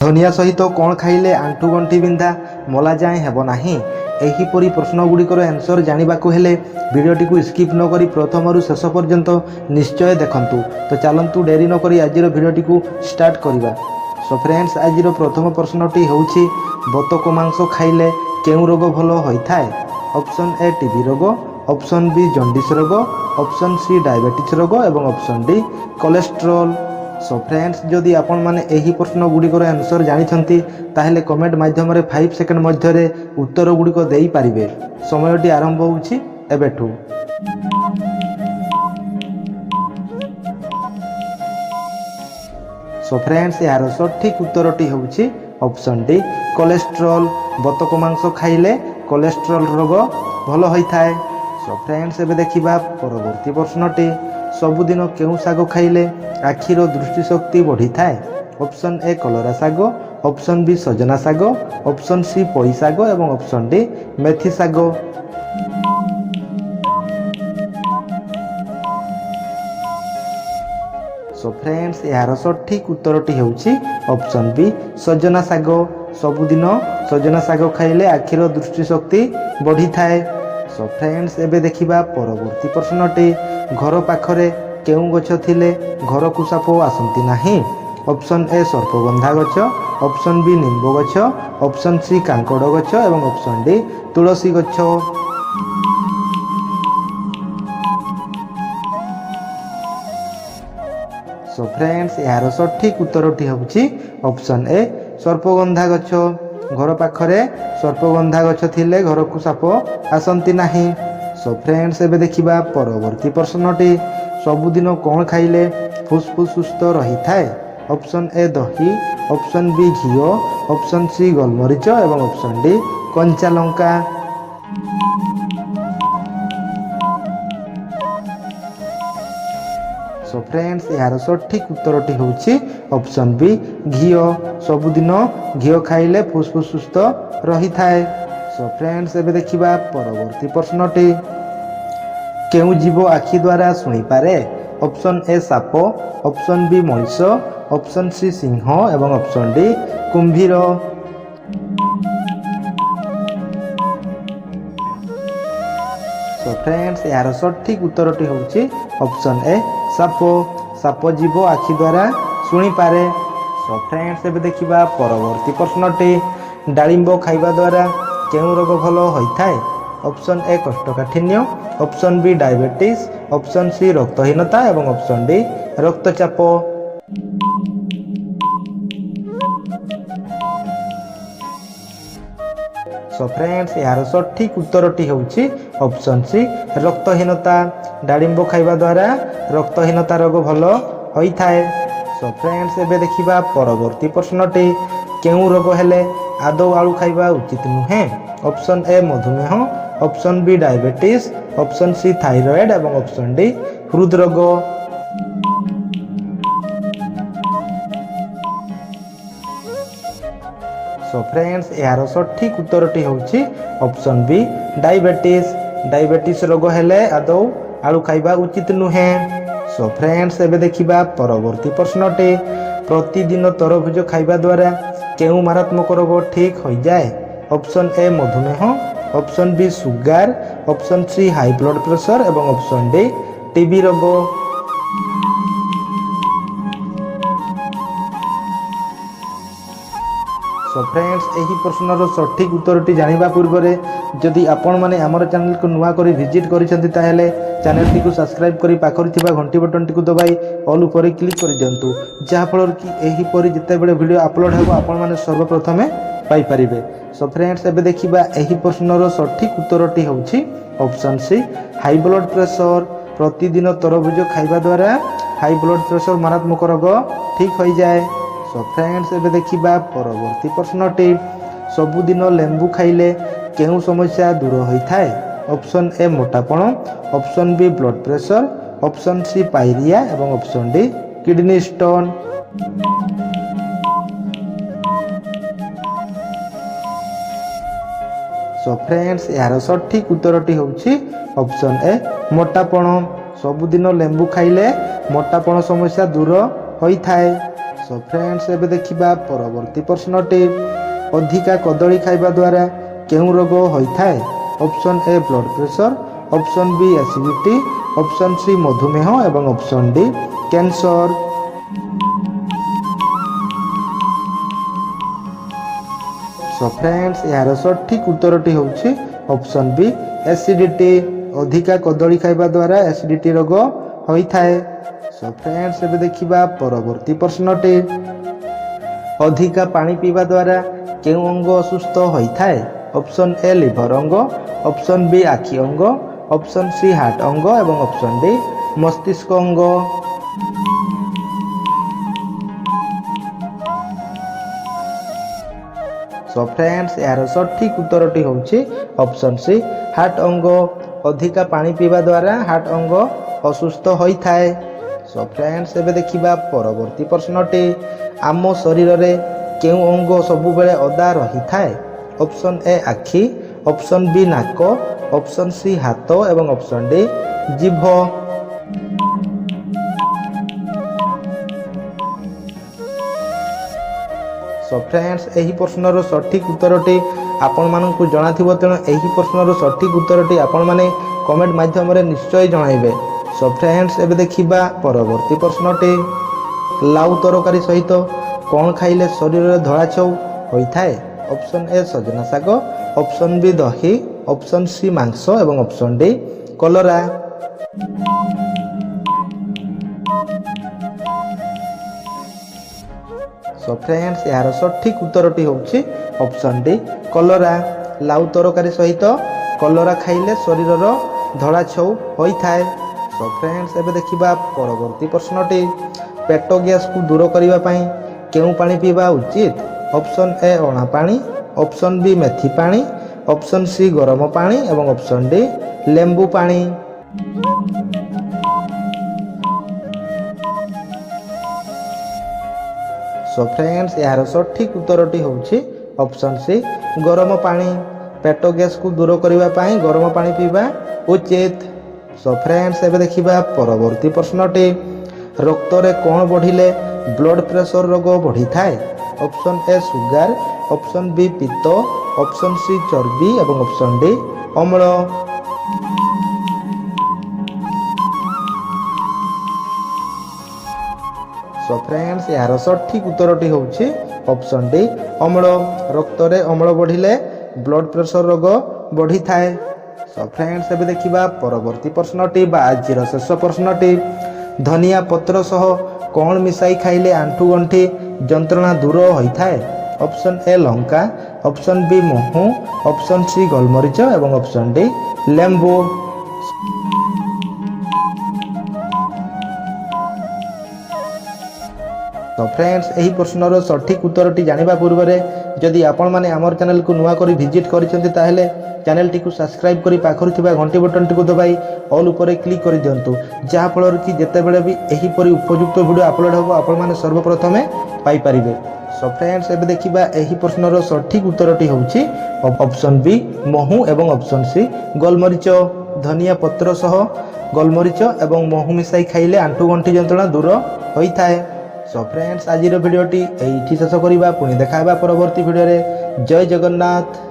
ଧନିଆ ସହିତ କ'ଣ ଖାଇଲେ ଆଣ୍ଠୁ ଗଣ୍ଠି ବିନ୍ଧା ମଲା ଯାଏଁ ହେବ ନାହିଁ? ଏହିପରି ପ୍ରଶ୍ନଗୁଡ଼ିକର ଆନ୍ସର ଜାଣିବାକୁ ହେଲେ ଭିଡ଼ିଓଟିକୁ ସ୍କିପ୍ ନ କରି ପ୍ରଥମରୁ ଶେଷ ପର୍ଯ୍ୟନ୍ତ ନିଶ୍ଚୟ ଦେଖନ୍ତୁ। ତ ଚାଲନ୍ତୁ ଡେରି ନ କରି ଆଜିର ଭିଡ଼ିଓଟିକୁ ଷ୍ଟାର୍ଟ କରିବା। ସୋ ଫ୍ରେଣ୍ଡସ୍, ଆଜିର ପ୍ରଥମ ପ୍ରଶ୍ନଟି ହେଉଛି ବତକ ମାଂସ ଖାଇଲେ କେଉଁ ରୋଗ ଭଲ ହୋଇଥାଏ? ଅପସନ୍ ଏ ଟିବି ରୋଗ, ଅପସନ୍ ବି ଜଣ୍ଡିସ୍ ରୋଗ, ଅପସନ୍ ସି ଡାଇବେଟିସ୍ ରୋଗ ଏବଂ option D cholesterol. Show friends, ଯଦି ଆପଣମାନେ ଏହି ପ୍ରଶ୍ନଗୁଡ଼ିକର ଆନ୍ସର ଜାଣିଛନ୍ତି ତାହେଲେ କମେଣ୍ଟ ମାଧ୍ୟମରେ 5 ସେକେଣ୍ଡ ମଧ୍ୟରେ ଉତ୍ତରଗୁଡ଼ିକ ଦେଇପାରିବେ। ସମୟଟି ଆରମ୍ଭ ହେଉଛି ଏବେଠୁ। ସୋ ଫ୍ରେଣ୍ଡସ୍, ଏହାର ସଠିକ୍ ଉତ୍ତରଟି ହେଉଛି ଅପସନ୍ ଡି କୋଲେଷ୍ଟ୍ରଲ୍। ବତକ ମାଂସ ଖାଇଲେ କୋଲେଷ୍ଟ୍ରଲ୍ ରୋଗ ଭଲ ହୋଇଥାଏ। ସୋ ଫ୍ରେଣ୍ଡସ୍, ଏବେ ଦେଖିବା ପରବର୍ତ୍ତୀ ପ୍ରଶ୍ନଟି। ସବୁଦିନ କେଉଁ ଶାଗ ଖାଇଲେ ଆଖିର ଦୃଷ୍ଟିଶକ୍ତି ବଢ଼ିଥାଏ? ଅପସନ୍ ଏ କଲରା ଶାଗ, ଅପସନ୍ ବି ସଜନା ଶାଗ, ଅପସନ୍ ସି ପୋଇ ଶାଗ ଏବଂ ଅପସନ୍ ଡି ମେଥି ଶାଗ। ସୋ ଫ୍ରେଣ୍ଡସ୍, ଏହାର ସଠିକ୍ ଉତ୍ତରଟି ହେଉଛି ଅପସନ୍ ବି ସଜନା ଶାଗ। ସବୁଦିନ ସଜନା ଶାଗ ଖାଇଲେ ଆଖିର ଦୃଷ୍ଟିଶକ୍ତି ବଢ଼ିଥାଏ। ସୋ ଫ୍ରେଣ୍ଡସ୍, ଏବେ ଦେଖିବା ପରବର୍ତ୍ତୀ ପ୍ରଶ୍ନଟି। ଘର ପାଖରେ କେଉଁ ଗଛ ଥିଲେ ଘରକୁ ସାପ ଆସନ୍ତି ନାହିଁ? ଅପସନ୍ ଏ ସର୍ପଗନ୍ଧା ଗଛ, ଅପସନ୍ ବି ନିମ୍ବ ଗଛ, ଅପସନ୍ ସି କାଙ୍କଡ଼ ଗଛ ଏବଂ ଅପସନ୍ ଡି ତୁଳସୀ ଗଛ। ସୋ ଫ୍ରେଣ୍ଡସ୍, ଏହାର ସଠିକ୍ ଉତ୍ତରଟି ହେଉଛି ଅପସନ୍ ଏ ସର୍ପଗନ୍ଧା ଗଛ। ଘର ପାଖରେ ସର୍ପଗନ୍ଧା ଗଛ ଥିଲେ ଘରକୁ ସାପ ଆସନ୍ତି ନାହିଁ। ସୋ ଫ୍ରେଣ୍ଡସ୍, ଏବେ ଦେଖିବା ପରବର୍ତ୍ତୀ ପ୍ରଶ୍ନଟି। ସବୁଦିନ କ'ଣ ଖାଇଲେ ଫୁସ୍ଫୁସ୍ ସୁସ୍ଥ ରହିଥାଏ? ଅପସନ୍ ଏ ଦହି, ଅପସନ୍ ବି ଘିଅ, ଅପସନ୍ ସି ଗୋଲମରିଚ ଏବଂ ଅପସନ୍ ଡି କଞ୍ଚା ଲଙ୍କା। ସୋ ଫ୍ରେଣ୍ଡସ୍, ଏହାର ସଠିକ୍ ଉତ୍ତରଟି ହେଉଛି ଅପସନ୍ ବି ଘିଅ। ସବୁଦିନ ଘିଅ ଖାଇଲେ ଫୁସ୍ଫୁସ୍ ସୁସ୍ଥ ରହିଥାଏ। ସୋ ଫ୍ରେଣ୍ଡସ୍, ଏବେ ଦେଖିବା ପରବର୍ତ୍ତୀ ପ୍ରଶ୍ନଟି। କେଉଁ ଜୀବ ଆଖି ଦ୍ୱାରା ଶୁଣିପାରେ? ଅପସନ୍ ଏ ସାପ, ଅପସନ୍ ବି ମଣିଷ, ଅପସନ୍ ସି ସିଂହ ଏବଂ ଅପସନ୍ ଡି କୁମ୍ଭୀର। ସୋ ଫ୍ରେଣ୍ଡସ୍, ଏହାର ସଠିକ୍ ଉତ୍ତରଟି ହେଉଛି ଅପସନ୍ ଏ ସାପ। ସାପ ଜୀବ ଆଖି ଦ୍ୱାରା ଶୁଣିପାରେ। ସୋ ଫ୍ରେଣ୍ଡସ୍, ଏବେ ଦେଖିବା ପରବର୍ତ୍ତୀ ପ୍ରଶ୍ନଟି। ଡାଳିମ୍ବ ଖାଇବା ଦ୍ୱାରା କେଉଁ ରୋଗ ଭଲ ହୋଇଥାଏ? ଅପସନ୍ ଏ କୋଷ୍ଠକାଠିନ୍ୟ, option B diabetes, option C ରକ୍ତହୀନତା ଏବଂ ଅପସନ୍ ଡି ରକ୍ତଚାପ। ସୋ ଫ୍ରେଣ୍ଡସ୍, ଏହାର ସଠିକ୍ ଉତ୍ତରଟି ହେଉଛି ଅପସନ୍ ସି ରକ୍ତହୀନତା। ଡାଳିମ୍ବ ଖାଇବା ଦ୍ୱାରା ରକ୍ତହୀନତା ରୋଗ ଭଲ ହୋଇଥାଏ। ସୋ ଫ୍ରେଣ୍ଡସ୍, ଏବେ ଦେଖିବା ପରବର୍ତ୍ତୀ ପ୍ରଶ୍ନଟି। କେଉଁ ରୋଗ ହେଲେ ଆଦୌ ଆଳୁ ଖାଇବା ଉଚିତ ନୁହେଁ? ଅପସନ୍ ଏ ମଧୁମେହ, option B diabetes, option C thyroid ଏବଂ ଅପସନ୍ ଡି ହୃଦରୋଗ। ସୋ ଫ୍ରେଣ୍ଡସ୍, ଏହାର ସଠିକ୍ ଉତ୍ତରଟି ହେଉଛି ଅପସନ୍ ବି ଡାଇବେଟିସ୍। ଡାଇବେଟିସ୍ ରୋଗ ହେଲେ ଆଦୌ ଆଳୁ ଖାଇବା ଉଚିତ ନୁହେଁ। ସୋ ଫ୍ରେଣ୍ଡସ୍, ଏବେ ଦେଖିବା ପରବର୍ତ୍ତୀ ପ୍ରଶ୍ନଟି। ପ୍ରତିଦିନ ତରଭୁଜ ଖାଇବା ଦ୍ୱାରା କେଉଁ ମାରାତ୍ମକ ରୋଗ ଠିକ୍ ହୋଇଯାଏ? ଅପସନ୍ ଏ ମଧୁମେହ, option B sugar, option C high blood pressure ଏବଂ ଅପସନ୍ ଡି ଟିବି ରୋଗ। ସୋ ଫ୍ରେଣ୍ଡସ୍, ଏହି ପ୍ରଶ୍ନର ସଠିକ୍ ଉତ୍ତରଟି ଜାଣିବା ପୂର୍ବରୁ ଯଦି ଆପଣମାନେ ଆମର ଚ୍ୟାନେଲକୁ ନୂଆ କରି ଭିଜିଟ୍ କରିଛନ୍ତି ତାହେଲେ ଚ୍ୟାନେଲଟିକୁ ସବସ୍କ୍ରାଇବ୍ କରି ପାଖରେ ଥିବା ଘଣ୍ଟି ବଟନଟିକୁ ଦବାଇ ଅଲ୍ ଉପରେ କ୍ଲିକ୍ କରିଦିଅନ୍ତୁ, ଯାହାଫଳରେ କି ଏହିପରି ଯେତେବେଳେ ଭିଡ଼ିଓ ଅପଲୋଡ଼ ହେବ ଆପଣମାନେ ସର୍ବପ୍ରଥମେ ପାଇପାରିବେ। ସୋ ଫ୍ରେଣ୍ଡସ୍, ଏବେ ଦେଖିବା ଏହି ପ୍ରଶ୍ନର ସଠିକ୍ ଉତ୍ତରଟି ହେଉଛି option C high blood pressure. ପ୍ରତିଦିନ ତରଭୁଜ ଖାଇବା ଦ୍ୱାରା ହାଇ ବ୍ଲଡ଼ ପ୍ରେସର ମାରାତ୍ମକ ରୋଗ ଠିକ୍ ହୋଇଯାଏ। ସୋ ଫ୍ରେଣ୍ଡସ୍, ଏବେ ଦେଖିବା ପରବର୍ତ୍ତୀ ପ୍ରଶ୍ନଟି। ସବୁଦିନ ଲେମ୍ବୁ ଖାଇଲେ କେଉଁ ସମସ୍ୟା ଦୂର ହୋଇଥାଏ? ଅପସନ୍ ଏ ମୋଟାପଣ, option B blood pressure, option C pyorrhoea ଏବଂ option D kidney stone. So friends, ଏହାର ସଠିକ୍ ଉତ୍ତରଟି ହେଉଛି ଅପସନ୍ ଏ ମୋଟାପଣ। ସବୁଦିନ ଲେମ୍ବୁ ଖାଇଲେ ମୋଟାପଣ ସମସ୍ୟା ଦୂର ହୋଇଥାଏ। सो फ्रेंड्स एबे देखिबा परवर्ती प्रश्नटी अधिका कदली खाइबा द्वारा केउं रोग होइथाय। Option A blood pressure, option B acidity, option C मधुमेह एवं option D cancer. So friends यार सठिक उत्तरटी होउछि ऑप्शन बी एसिडिटी। अधिका कदली खाइबा द्वारा एसिडिटी रोग होइथाय। सो फ्रेंड्स एबे देखिबा परवर्ती प्रश्नटी अधिका पानी पीवा द्वारा केउं अंग असुस्थ होइथाय। ऑप्शन ए लिवर अंग, ऑप्शन बी आखि अंग, ऑप्शन सी हार्ट अंग एवं ऑप्शन डी मस्तिष्क अंग। सो फ्रेंड्स यार सठिक उत्तरटी होउछि ऑप्शन सी हार्ट अंग। अधिका पानी पीवा द्वारा हार्ट अंग असुस्थ होइथाय। सो फ्रेंड्स एबे देखिबा परवर्ती प्रश्नटी आम शरीर रे केउं अंग सबु बेले अदा रहिथाय। ऑप्शन ए आखि, ऑप्शन बी नाक, ऑप्शन सी हाथ एवं ऑप्शन डी जीभ। सो फ्रेंड्स एही प्रश्नर सठिक उत्तरटी आपण मानकु जणाथिबो, तेणु एही प्रश्नर सठिक उत्तरटी आपण माने कमेंट माध्यम रे निश्चय जणाइबे। सो फ्रेंड्स एबे देखिबा परवर्ती प्रश्नटी लाउ तरकारी सहित कौन खाइले शरीर रे धड़ा छौ होइथाय। ऑप्शन ए सजना शाग, ऑप्शन बी दही, ऑप्शन सी मांस एवं ऑप्शन डी कलरा। सो फ्रेंड्स यार सठिक उत्तरटी होउछि ऑप्शन डी कलरा। लाउ तरकारी सहित कलरा खाइले शरीर रो धड़ा छौ होइथाय। सो फ्रेंड्स एबे देखिबा परवर्ती प्रश्नटी पेट गैस को दूर करिवा पई केउं पानी पीवा उचित। ऑप्शन ए अणा पानी, ऑप्शन बी मेथी पानी, ऑप्शन सी गरम पानी एवं ऑप्शन डी लेंबू पानी। सो फ्रेंड्स यार सठिक उत्तरटी होउछि ऑप्शन सी गरम पानी। पेट गैस को दूर करिवा पई गरम पानी पीवा उचित। सो फ्रेंड्स एबे देखिबा परवर्ती प्रश्नटी रक्त रे कोन बढ़िले ब्लड प्रेशर रोग बढ़ी थाए। Option A sugar, option B पित्त, ऑप्शन सी चर्बी एवं ऑप्शन डी अम्ल। सो फ्रेंड्स यार सठिक उत्तरटी होउछि ऑप्शन डी अम्ल। रक्त रे अम्ल बढ़िले ब्लड प्रेशर रोग बढ़ी थाए। सो फ्रेंड्स एबे देखिबा परवर्ती प्रश्नटी बा आजिर शेष प्रश्नटी धनिया पत्र सह कौन मिसाई खाइले आंठू गंठी जंत्रणा दूर होइथाय। ऑप्शन ए लंका, ऑप्शन बी महू, ऑप्शन सी गोलमरीच एवं ऑप्शन डी लेंबू। तो फ्रेंड्स एही प्रश्नर सठिक उत्तरटी जानिबा पूर्व जदि आपण माने आमर चैनल को नुआ करी विजिट करिसेंती ताहेले चैनल टी को सब्सक्राइब करी पाखर थिबा घंटी बटन टी को दबाई ऑल ऊपर क्लिक कर दियंतु, जहा फल कि जेते बेले भी एही परी उपयुक्त वीडियो अपलोड होबो आपण माने सर्वप्रथमे पाई परिबे। सो फ्रेंड्स एबे देखिबा एही प्रश्नर सठिक उत्तरटी होउछि ऑप्शन बी महू एवं ऑप्शन सी गोलमरीच। धनिया पत्र सह गोलमरीच एवं महू मिसाई खाइले आंठू गंठी जंत्रणा दूर होइथाय। सो फ्रेंड्स आज वीडियोटी एठी शेष करिबा, पुणी देखाबा परवर्ती वीडियो रे। जय जगन्नाथ।